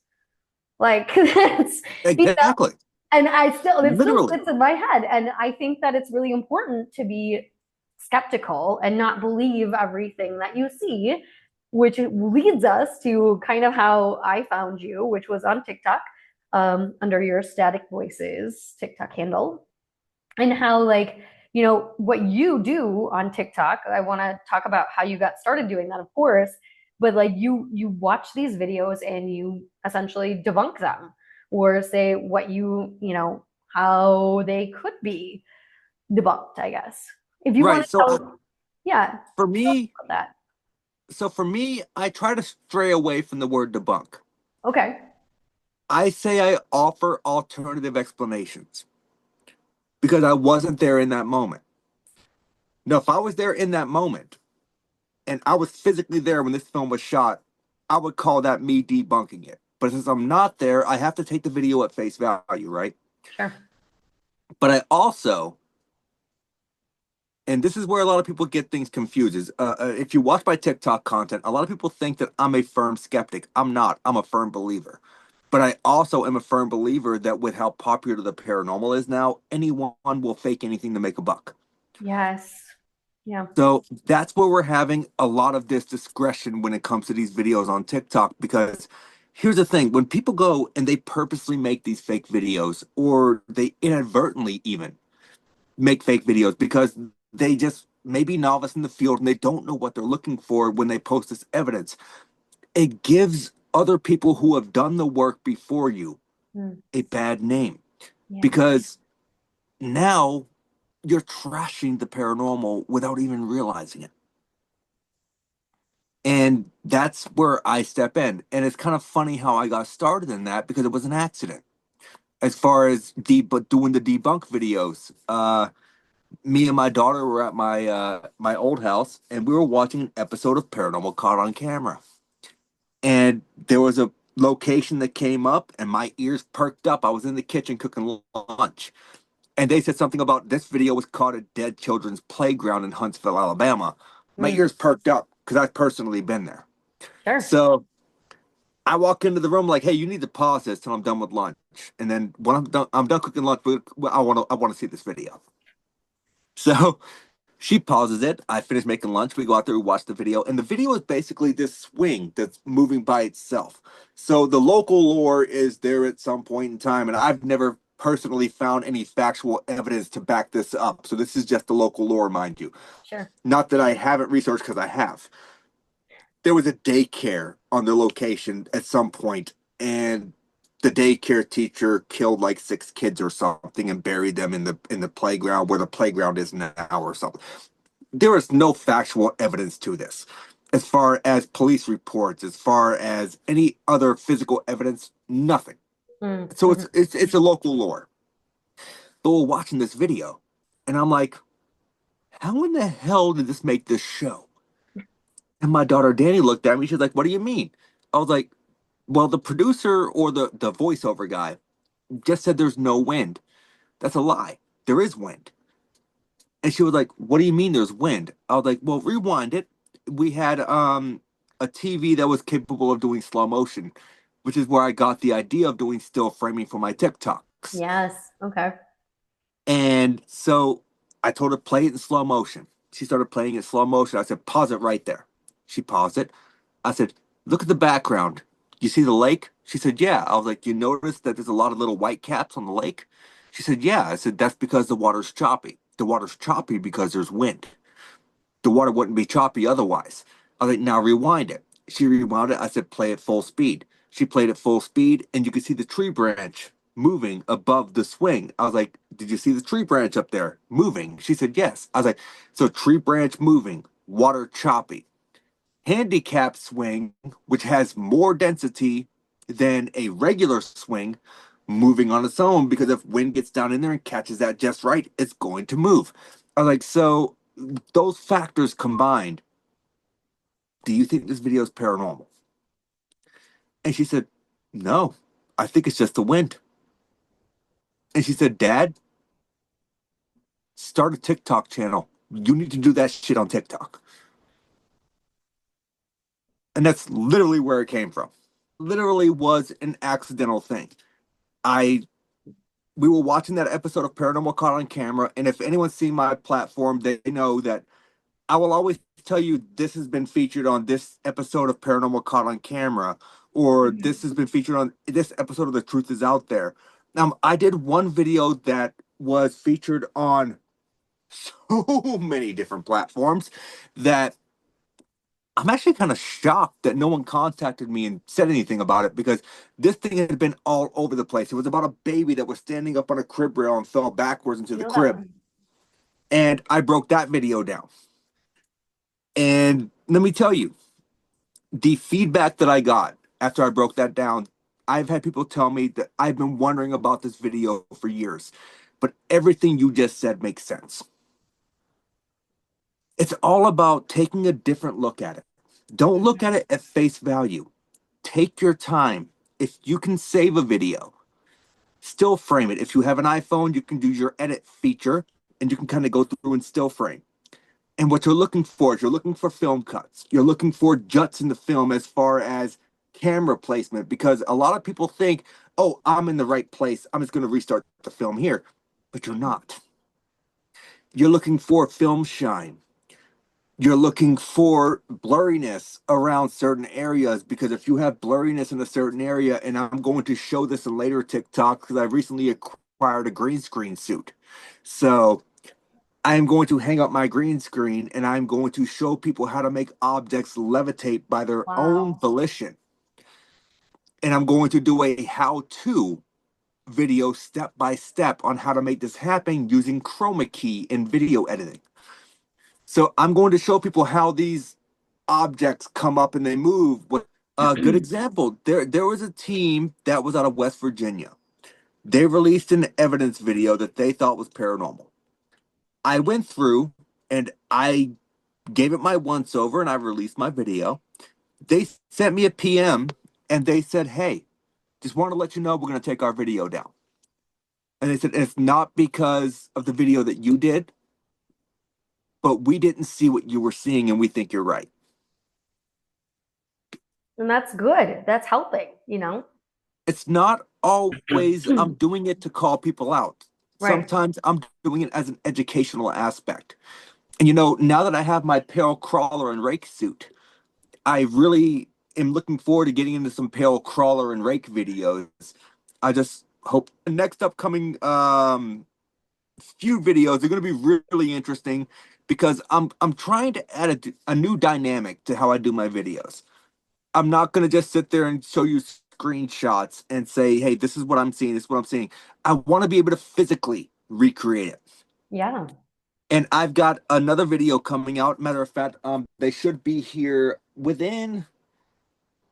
Like, that's exactly. And it still sits in my head. And I think that it's really important to be skeptical and not believe everything that you see, which leads us to kind of how I found you, which was on TikTok, under your Static Voices TikTok handle, and how, like, what you do on TikTok. I want to talk about how you got started doing that, of course, but like you watch these videos and you essentially debunk them, or say what how they could be debunked, I guess. If you want to tell, yeah. For me, I try to stray away from the word debunk. Okay. I say I offer alternative explanations because I wasn't there in that moment. Now, if I was there in that moment and I was physically there when this film was shot, I would call that me debunking it. But since I'm not there, I have to take the video at face value, right? Sure. But I also, and this is where a lot of people get things confused, is if you watch my TikTok content, a lot of people think that I'm a firm skeptic. I'm not. I'm a firm believer. But I also am a firm believer that with how popular the paranormal is now, anyone will fake anything to make a buck. Yes. Yeah. So that's where we're having a lot of this discretion when it comes to these videos on TikTok, because here's the thing. When people go and they purposely make these fake videos, or they inadvertently even make fake videos because they just may be novice in the field and they don't know what they're looking for when they post this evidence, it gives other people who have done the work before you a bad name. Yeah. Because now you're trashing the paranormal without even realizing it. And that's where I step in. And it's kind of funny how I got started in that, because it was an accident. As far as doing the debunk videos, me and my daughter were at my old house, and we were watching an episode of Paranormal Caught on Camera. And there was a location that came up, and my ears perked up. I was in the kitchen cooking lunch, and they said something about this video was caught at Dead Children's Playground in Huntsville, Alabama. My ears perked up because I've personally been there. Sure. So I walk into the room like, hey, you need to pause this till I'm done with lunch. and then when I'm done cooking lunch, but I want to see this video. So she pauses it. I finish making lunch. We go out there, we watch the video, and the video is basically this swing that's moving by itself. So the local lore is there at some point in time, and I've never personally found any factual evidence to back this up. So this is just the local lore, mind you. Sure. Not that I haven't researched, because I have. There was a daycare on the location at some point, and the daycare teacher killed like 6 kids or something and buried them in the playground where the playground is now or something. There is no factual evidence to this. As far as police reports, as far as any other physical evidence, nothing. So it's a local lore. But we're watching this video, and I'm like, how in the hell did this make this show? And my daughter Danny looked at me. She's like, what do you mean? I was like, well, the producer or the voiceover guy just said there's no wind. That's a lie. There is wind. And she was like, what do you mean there's wind? I was like, well, rewind it. We had a TV that was capable of doing slow motion, which is where I got the idea of doing still framing for my TikToks. Yes. Okay. And so I told her, play it in slow motion. She started playing it in slow motion. I said, pause it right there. She paused it. I said, look at the background. You see the lake? She said, yeah. I was like, you notice that there's a lot of little white caps on the lake? She said, yeah. I said, that's because the water's choppy. The water's choppy because there's wind. The water wouldn't be choppy otherwise. I was like, now rewind it. She rewound it. I said, play it full speed. She played it full speed, and you could see the tree branch moving above the swing. I was like, did you see the tree branch up there moving? She said, yes. I was like, so tree branch moving, water choppy. Handicap swing, which has more density than a regular swing, moving on its own, because if wind gets down in there and catches that just right, it's going to move. I was like, so those factors combined, do you think this video is paranormal? And she said, no, I think it's just the wind. And she said, Dad, start a TikTok channel. You need to do that shit on TikTok. And that's literally where it came from. Literally was an accidental thing. We were watching that episode of Paranormal Caught on Camera, and if anyone's seen my platform, they know that I will always tell you this has been featured on this episode of Paranormal Caught on Camera, or this has been featured on this episode of The Truth Is Out There. I did one video that was featured on so many different platforms that I'm actually kind of shocked that no one contacted me and said anything about it, because this thing had been all over the place. It was about a baby that was standing up on a crib rail and fell backwards into the crib. And I broke that video down. And let me tell you, the feedback that I got after I broke that down, I've had people tell me that I've been wondering about this video for years, but everything you just said makes sense. It's all about taking a different look at it. Don't look at it at face value. Take your time. If you can save a video, still frame it. If you have an iPhone, you can do your edit feature and you can kind of go through and still frame. And what you're looking for is you're looking for film cuts. You're looking for juts in the film as far as camera placement, because a lot of people think, oh, I'm in the right place, I'm just going to restart the film here. But you're not. You're looking for film shine. You're looking for blurriness around certain areas, because if you have blurriness in a certain area, and I'm going to show this in later TikTok because I recently acquired a green screen suit. So I'm going to hang up my green screen and I'm going to show people how to make objects levitate by their own volition. And I'm going to do a how-to video step by step on how to make this happen using chroma key in video editing. So I'm going to show people how these objects come up and they move. A good example, there was a team that was out of West Virginia. They released an evidence video that they thought was paranormal. I went through and I gave it my once over and I released my video. They sent me a PM and they said, hey, just want to let you know we're going to take our video down. And they said, it's not because of the video that you did, but we didn't see what you were seeing and we think you're right. And that's good. That's helping, you know? It's not always I'm doing it to call people out. Right. Sometimes I'm doing it as an educational aspect. And now that I have my pale crawler and rake suit, I really am looking forward to getting into some pale crawler and rake videos. I just hope the next upcoming few videos are going to be really interesting because I'm trying to add a new dynamic to how I do my videos. I'm not going to just sit there and show you screenshots and say, hey, this is what I'm seeing, this is what I'm seeing. I want to be able to physically recreate it. Yeah. And I've got another video coming out. Matter of fact, they should be here within,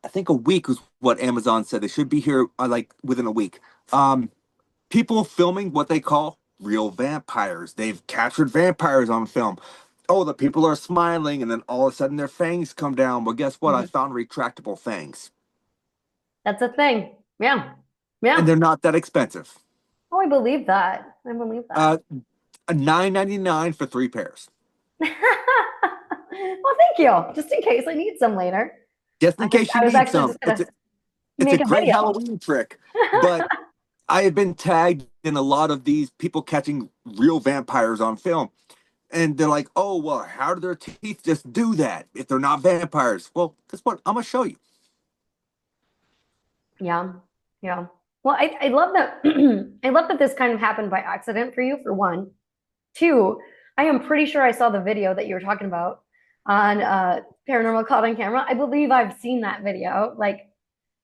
I think, a week is what Amazon said. They should be here like within a week. People filming what they call real vampires. They've captured vampires on film. Oh, the people are smiling, and then all of a sudden their fangs come down. Well, guess what? I found retractable fangs. That's a thing. Yeah. Yeah. And they're not that expensive. Oh, I believe that. I believe that. $9.99 for 3 pairs. Well, thank you. Just in case I need some later. Just in case you need some. It's a great video. Halloween trick. But I have been tagged in a lot of these people catching real vampires on film. And they're like, oh, well, how do their teeth just do that if they're not vampires? Well, guess what? I'm going to show you. Yeah. Yeah. Well, I love that. I love that this kind of happened by accident for you, for one. Two, I am pretty sure I saw the video that you were talking about on Paranormal Caught on Camera. I believe I've seen that video like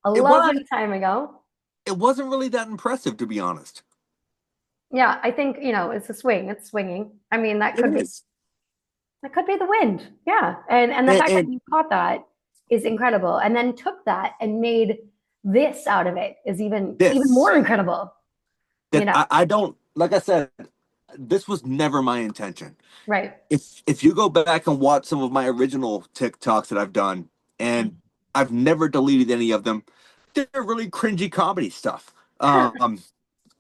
a long time ago. It wasn't really that impressive, to be honest. Yeah, I think, it's a swing. It's swinging. I mean, that could be the wind. Yeah. And the fact that you caught that is incredible. And then took that and made this out of it is even more incredible. I don't, like I said, this was never my intention. Right. If you go back and watch some of my original TikToks that I've done, and I've never deleted any of them, they're really cringy comedy stuff.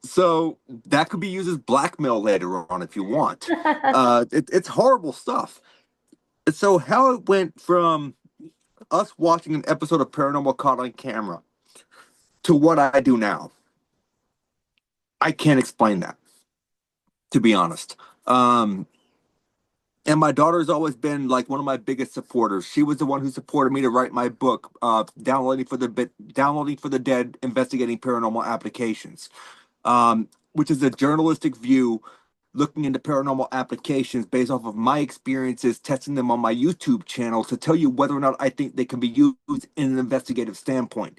So that could be used as blackmail later on if you want. It's horrible stuff. So how it went from us watching an episode of Paranormal Caught on Camera to what I do now, I can't explain that, to be honest. And my daughter's always been like one of my biggest supporters. She was the one who supported me to write my book, Downloading for the Dead, Investigating Paranormal Applications, which is a journalistic view looking into paranormal applications based off of my experiences testing them on my YouTube channel to tell you whether or not I think they can be used in an investigative standpoint.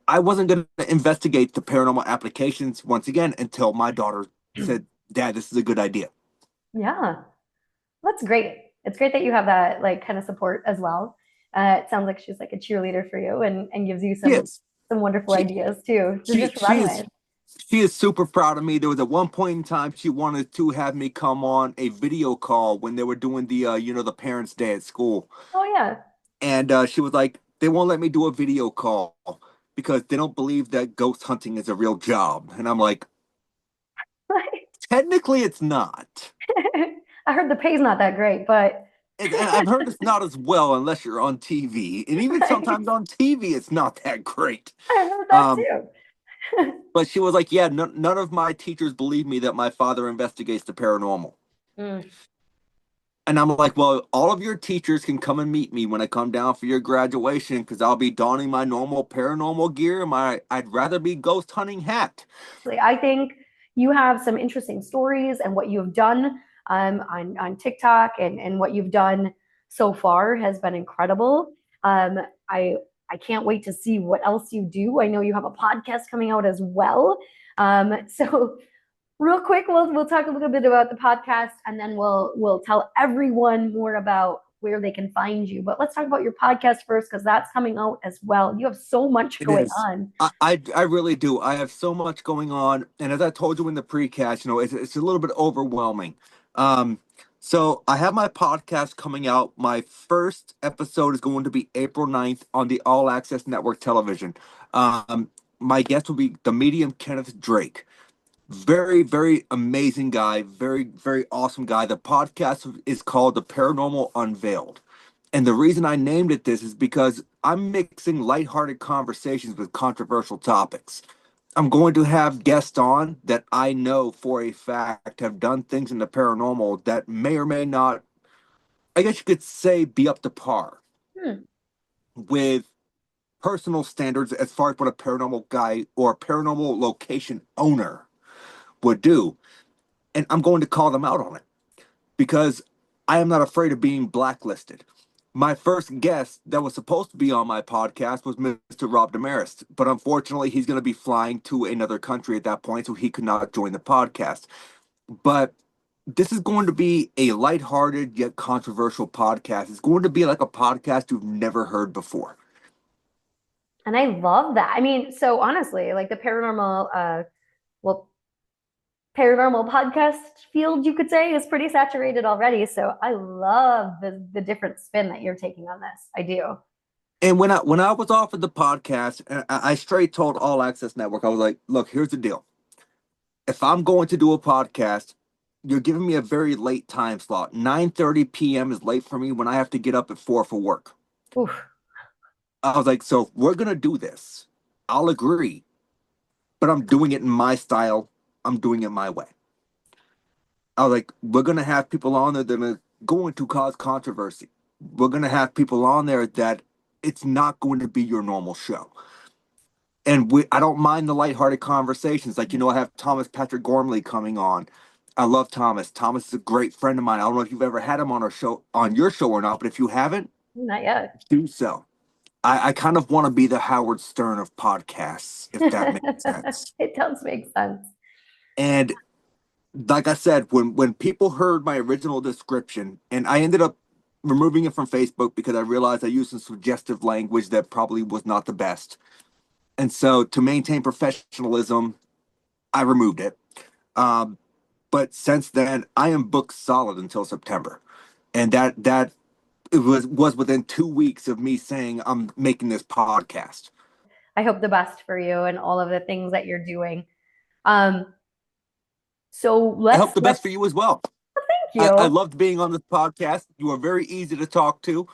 I wasn't going to investigate the paranormal applications once again until my daughter said, Dad, this is a good idea. Yeah, that's great. It's great that you have that like kind of support as well. It sounds like she's like a cheerleader for you and gives you some wonderful ideas too. She is super proud of me. There was at one point in time she wanted to have me come on a video call when they were doing the the Parents' Day at school. Oh yeah. And she was like, they won't let me do a video call because they don't believe that ghost hunting is a real job. And I'm like, technically it's not. I heard the pay's not that great, but and I've heard it's not as well unless you're on TV. And even sometimes on TV, it's not that great. I heard that too. But she was like, yeah, none of my teachers believe me that my father investigates the paranormal. And I'm like, well, all of your teachers can come and meet me when I come down for your graduation because I'll be donning my normal paranormal gear and I'd rather be ghost hunting hat. I think you have some interesting stories, and what you've done on TikTok and what you've done so far has been incredible. I can't wait to see what else you do. I know you have a podcast coming out as well. So real quick, we'll talk a little bit about the podcast, and then we'll tell everyone more about where they can find you. But let's talk about your podcast first, because that's coming out as well. You have so much going on. I really do. I have so much going on, and as I told you in the pre-cast, it's a little bit overwhelming. So I have my podcast coming out. My first episode is going to be April 9th on the All Access Network television. My guest will be the medium Kenneth Drake. Very, very amazing guy. Very, very awesome guy. The podcast is called The Paranormal Unveiled. And the reason I named it this is because I'm mixing lighthearted conversations with controversial topics. I'm going to have guests on that I know for a fact have done things in the paranormal that may or may not, I guess you could say, be up to par Hmm. with personal standards as far as what a paranormal guy or a paranormal location owner would do. And I'm going to call them out on it because I am not afraid of being blacklisted. My first guest that was supposed to be on my podcast was Mr. Rob Demarest, but unfortunately, he's going to be flying to another country at that point, so he could not join the podcast. But this is going to be a lighthearted yet controversial podcast. It's going to be like a podcast you've never heard before. And I love that. I mean, so honestly, like the well, paranormal podcast field, you could say, is pretty saturated already. So I love the different spin that you're taking on this. I do. And when I was offered the podcast, I straight told All Access Network, I was like, look, here's the deal. If I'm going to do a podcast, you're giving me a very late time slot. 9:30 p.m. is late for me when I have to get up at 4 for work. Oof. I was like, so if we're gonna do this, I'll agree, but I'm doing it in my style. I'm doing it my way. I was like, we're gonna have people on there that are going to cause controversy. We're gonna have people on there that it's not going to be your normal show. And I don't mind the lighthearted conversations. Like, I have Thomas Patrick Gormley coming on. I love Thomas. Thomas is a great friend of mine. I don't know if you've ever had him on your show or not, but if you haven't, Not yet. do so. I kind of want to be the Howard Stern of podcasts, if that makes sense. It does make sense. And like I said, when people heard my original description, and I ended up removing it from Facebook because I realized I used some suggestive language that probably was not the best. And so to maintain professionalism, I removed it. But since then, I am booked solid until September. And that it was within 2 weeks of me saying I'm making this podcast. I hope the best for you and all of the things that you're doing. Um, so I hope the best for you as well. Thank you. I loved being on this podcast. You are very easy to talk to.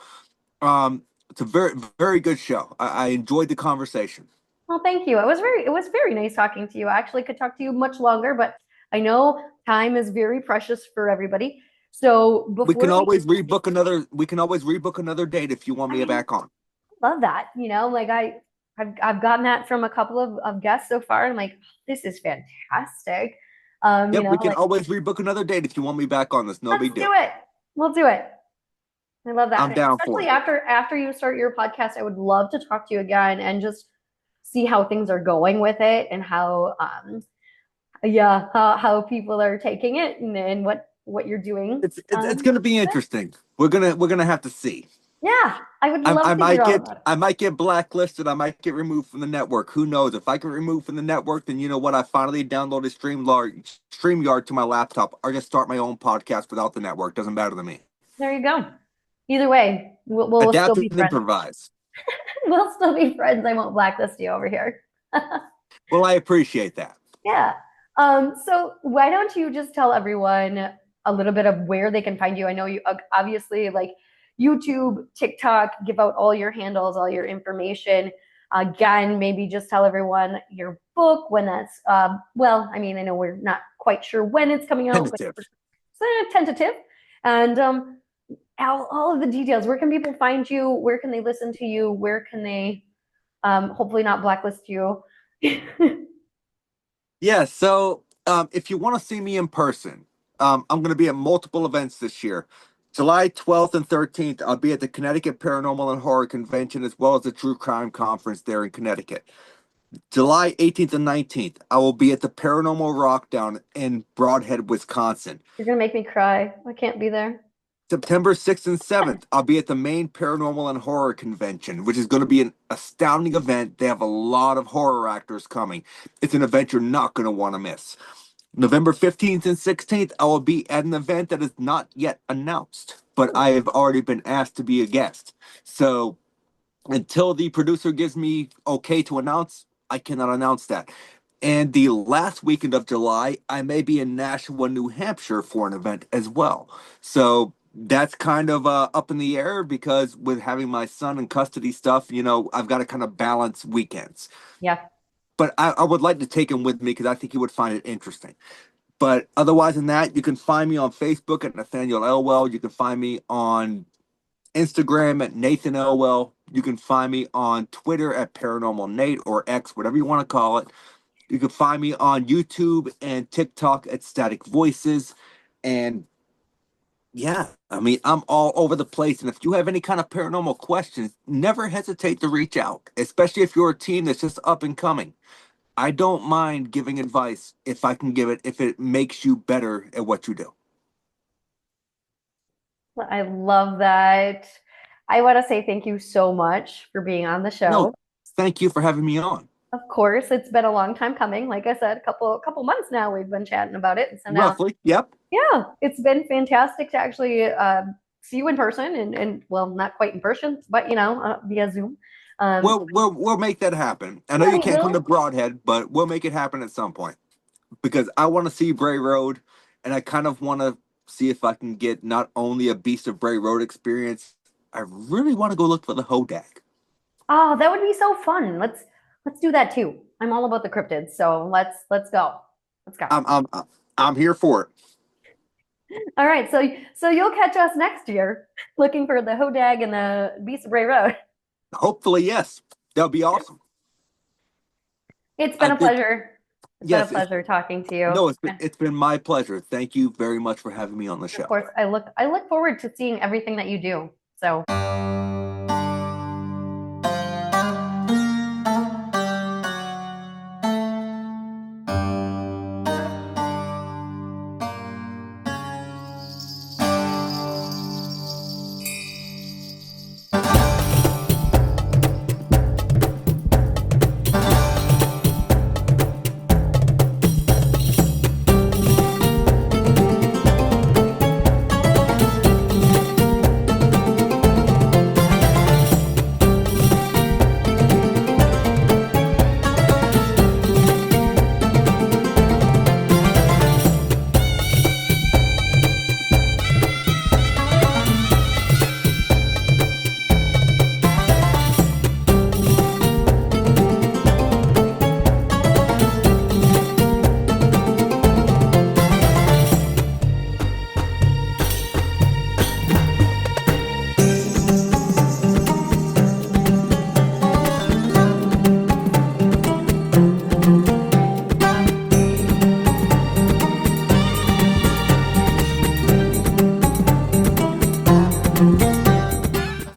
It's a very, very good show. I enjoyed the conversation. Well, thank you. It was very nice talking to you. I actually could talk to you much longer, but I know time is very precious for everybody. So before we can always rebook another date if you want me back on. Love that. Like I've gotten that from a couple of guests so far. I'm like, this is fantastic. We can always rebook another date if you want me back on this. No big deal. Let's do it. We'll do it. I love that. I'm down for it. Especially after you start your podcast, I would love to talk to you again and just see how things are going with it and how people are taking it and what you're doing. It's going to be interesting. We're gonna have to see. Yeah, I would love to hear all about it. I might get blacklisted. I might get removed from the network. Who knows? If I get removed from the network, then you know what? I finally downloaded StreamYard to my laptop. Or just start my own podcast without the network. Doesn't matter to me. There you go. Either way, we'll adapt still be and friends. improvise. We'll still be friends. I won't blacklist you over here. Well, I appreciate that. Yeah. So why don't you just tell everyone a little bit of where they can find you? I know you obviously like YouTube, TikTok, give out all your handles, all your information. Again, maybe just tell everyone your book when that's, I know we're not quite sure when it's coming out. Tentative. But tentative. And all of the details. Where can people find you? Where can they listen to you? Where can they hopefully not blacklist you? Yeah, so if you want to see me in person, I'm going to be at multiple events this year. July 12th and 13th, I'll be at the Connecticut Paranormal and Horror Convention as well as the True Crime Conference there in Connecticut. July 18th and 19th, I will be at the Paranormal Rockdown in Broadhead, Wisconsin. You're going to make me cry. I can't be there. September 6th and 7th, I'll be at the Maine Paranormal and Horror Convention, which is going to be an astounding event. They have a lot of horror actors coming. It's an event you're not going to want to miss. November 15th and 16th, I will be at an event that is not yet announced, but I have already been asked to be a guest. So until the producer gives me okay to announce, I cannot announce that. And the last weekend of July, I may be in Nashua, New Hampshire for an event as well. So that's kind of up in the air because with having my son in custody stuff, I've got to kind of balance weekends. Yeah. but I would like to take him with me because I think he would find it interesting. But otherwise than that, you can find me on Facebook at Nathaniel Elwell. You can find me on Instagram at Nathan Elwell. You can find me on Twitter at Paranormal Nate or X, whatever you want to call it. You can find me on YouTube and TikTok at Static Voices. And yeah, I mean, I'm all over the place. And if you have any kind of paranormal questions, never hesitate to reach out, especially if you're a team that's just up and coming. I don't mind giving advice if I can give it, if it makes you better at what you do. I love that. I want to say thank you so much for being on the No, show. thank you for having me on. Of course, it's been a long time coming. Like I said, a couple months now we've been chatting about it. So now, Roughly, yep. yeah, it's been fantastic to actually see you in person and well, not quite in person, but via Zoom. We'll make that happen. I know Yeah, you we can't come to will. Broadhead, but we'll make it happen at some point because I want to see Bray Road, and I kind of want to see if I can get not only a Beast of Bray Road experience. I really want to go look for the Hodag. Oh, that would be so fun. Let's do that too. I'm all about the cryptids, so let's go. Let's go. I'm here for it. All right, so you'll catch us next year looking for the Hodag and the Beast of Bray Road. Hopefully, yes. That'll be awesome. It's I been a did. pleasure. It's been a Yes, pleasure talking to you. no, it's been my pleasure. Thank you very much for having me on the Of show. course, I look forward to seeing everything that you do. So